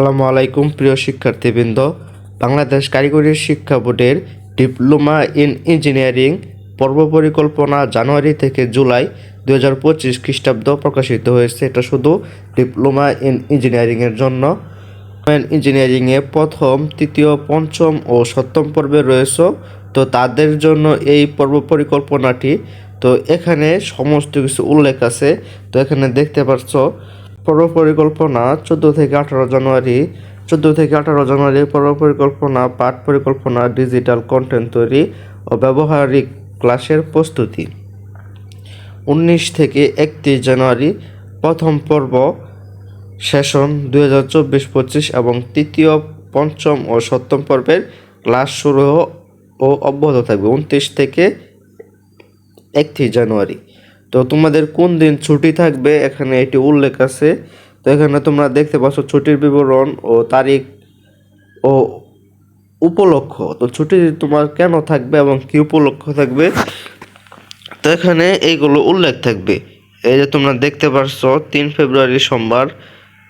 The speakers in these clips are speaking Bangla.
আসসালামু আলাইকুম প্রিয় শিক্ষার্থীবৃন্দ। বাংলাদেশ কারিগরি শিক্ষা বোর্ডের ডিপ্লোমা ইন ইঞ্জিনিয়ারিং পর্ব পরিকল্পনা জানুয়ারি থেকে জুলাই 2025 খ্রিস্টাব্দ প্রকাশিত হয়েছে। এটা শুধু ডিপ্লোমা ইন ইঞ্জিনিয়ারিংয়ের জন্য। ইঞ্জিনিয়ারিংয়ে প্রথম, তৃতীয়, পঞ্চম ও সপ্তম পর্বে রয়েছে, তো তাদের জন্য এই পর্ব পরিকল্পনাটি। তো এখানে সমস্ত কিছু উল্লেখ আছে। তো এখানে দেখতে পাচ্ছ পর্ব পরিকল্পনা 14 থেকে 18 জানুয়ারি পর্ব পরিকল্পনা, পাঠ পরিকল্পনা, ডিজিটাল কন্টেন্ট তৈরি ও ব্যবহারিক ক্লাসের প্রস্তুতি। 19 থেকে 31 জানুয়ারি প্রথম পর্ব সেশন 2024-25 এবং তৃতীয়, পঞ্চম ও সপ্তম পর্বের ক্লাস শুরু ও অব্যাহত থাকবে 29 থেকে 31 জানুয়ারি। তো তোমাদের কোন দিন ছুটি থাকবে এখানে এটি উল্লেখ আছে। তো এখানে তোমরা দেখতে পাচ্ছ ছুটির বিবরণ ও তারিখ ও উপলক্ষ। তো ছুটি তোমার কেন থাকবে এবং কি উপলক্ষ থাকবে, তো এখানে এইগুলো উল্লেখ থাকবে। এই যে তোমরা দেখতে পাচ্ছ 3 ফেব্রুয়ারি সোমবার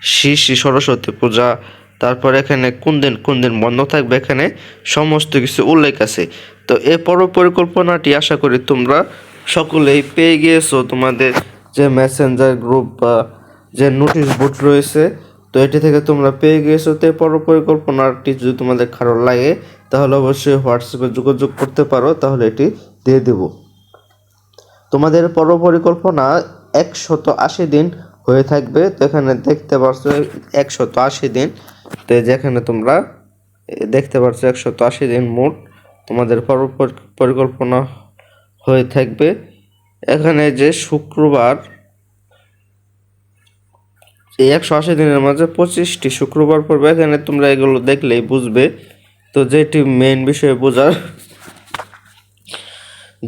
শ্রী শ্রী সরস্বতী পূজা। তারপর এখানে কোন দিন বন্ধ থাকবে, এখানে সমস্ত কিছু উল্লেখ আছে। তো এই পর্ব পরিকল্পনাটি আশা করি তোমরা সকলেই পেয়ে গিয়েছো। তোমাদের যে মেসেঞ্জার গ্রুপ বা যে নোটিশ বোর্ড রয়েছে, তো এটি থেকে তোমরা পেয়ে গিয়েছো। তো এই পর্ব পরিকল্পনাটি যদি তোমাদের খারাপ লাগে তাহলে অবশ্যই হোয়াটসঅ্যাপে যোগাযোগ করতে পারো, তাহলে এটি দিয়ে দেব। তোমাদের পর্ব পরিকল্পনা 180 দিন হয়ে থাকবে। তো এখানে দেখতে পাচ্ছ 180 দিন। তো যেখানে তোমরা দেখতে পাচ্ছ 180 দিন মোট তোমাদের পর্ব পরিকল্পনা হয়ে থাকবে। এখানে যে শুক্রবার, এই 180 দিনের মাঝে 25টি শুক্রবার পড়বে। এখানে তোমরা এগুলো দেখলেই বুঝবে। তো যেটি মেইন বিষয় বোঝার,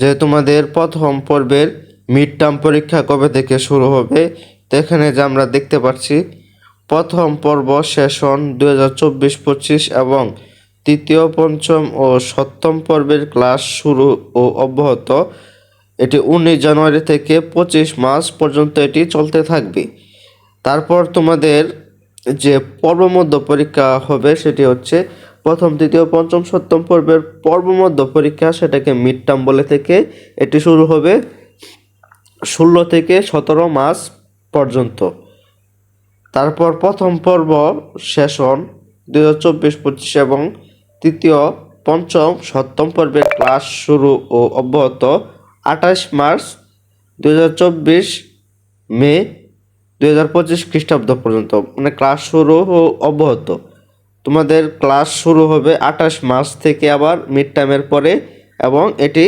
যে তোমাদের প্রথম পর্বের মিড টার্ম পরীক্ষা কবে থেকে শুরু হবে। তো এখানে যে আমরা দেখতে পাচ্ছি প্রথম পর্ব সেশন 2024-25 এবং তৃতীয়, পঞ্চম ও সপ্তম পর্বের ক্লাস শুরু ও অব্যাহত। এটি 19 জানুয়ারি থেকে 25 মার্চ পর্যন্ত এটি চলতে থাকবে। তারপর তোমাদের যে পর্বমধ্য পরীক্ষা হবে সেটি হচ্ছে প্রথম, তৃতীয়, পঞ্চম, সপ্তম পর্বের পর্বমধ্য পরীক্ষা, সেটাকে মিড টার্ম বলে থেকে। এটি শুরু হবে 16 থেকে 17 মার্চ পর্যন্ত। তারপর প্রথম পর্ব সেশন 2024-25 এবং তৃতীয়, পঞ্চম, সপ্তম পর্বের ক্লাস শুরু ও অব্যাহত 28 মার্চ 2024 মে 2025 খ্রিস্টাব্দ পর্যন্ত, মানে ক্লাস শুরু ও অব্যাহত। তোমাদের ক্লাস শুরু হবে 28 মার্চ থেকে আবার মিড টার্মের পরে, এবং এটি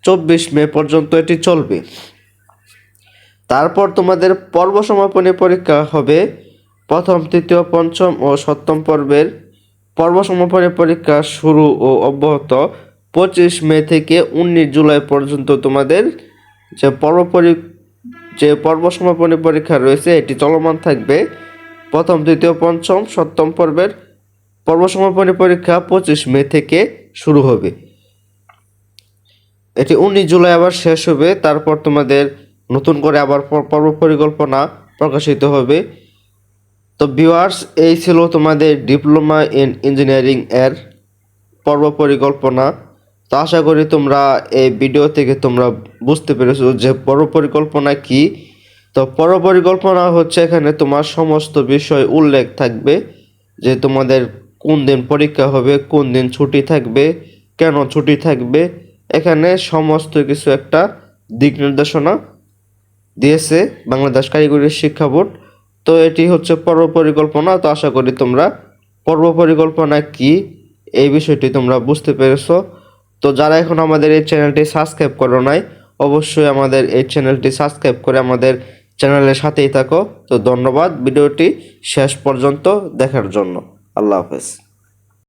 24 মে পর্যন্ত এটি চলবে। তারপর তোমাদের পর্ব সমাপনী পরীক্ষা হবে প্রথম, তৃতীয়, পঞ্চম ও সপ্তম পর্বের পর্ব সমাপনী পরীক্ষা শুরু ও অব্যাহত 25 মে থেকে 19 জুলাই পর্যন্ত। তোমাদের যে পর্ব সমাপনী পরীক্ষা রয়েছে এটি চলমান থাকবে। প্রথম, তৃতীয়, পঞ্চম, সপ্তম পর্বের পর্ব সমাপনী পরীক্ষা 25 মে থেকে শুরু হবে, এটি 19 জুলাই আবার শেষ হবে। তারপর তোমাদের নতুন করে আবার পর্ব পরিকল্পনা প্রকাশিত হবে। তো ভিউয়ার্স, এই ছিল তোমাদের ডিপ্লোমা ইন ইঞ্জিনিয়ারিং এর পর্ব পরিকল্পনা। তো আশা করি তোমরা এই ভিডিও থেকে তোমরা বুঝতে পেরেছো যে পর্ব পরিকল্পনা কি। তো পর্ব পরিকল্পনা হচ্ছে এখানে তোমার সমস্ত বিষয় উল্লেখ থাকবে, যে তোমাদের কোন দিন পরীক্ষা হবে, কোন দিন ছুটি থাকবে, কেন ছুটি থাকবে। এখানে সমস্ত কিছু একটা দিক নির্দেশনা দিয়েছে বাংলাদেশ কারিগরি শিক্ষা বোর্ড। তো এটি হচ্ছে পর্ব পরিকল্পনা। তো আশা করি তোমরা পর্ব পরিকল্পনা কি এই বিষয়টি তোমরা বুঝতে পেরেছো। তো যারা এখন আমাদের এই চ্যানেলটি সাবস্ক্রাইব করো নাই, অবশ্যই আমাদের এই চ্যানেলটি সাবস্ক্রাইব করে আমাদের চ্যানেলের সাথেই থাকো। তো ধন্যবাদ ভিডিওটি শেষ পর্যন্ত দেখার জন্য। আল্লাহ হাফেজ।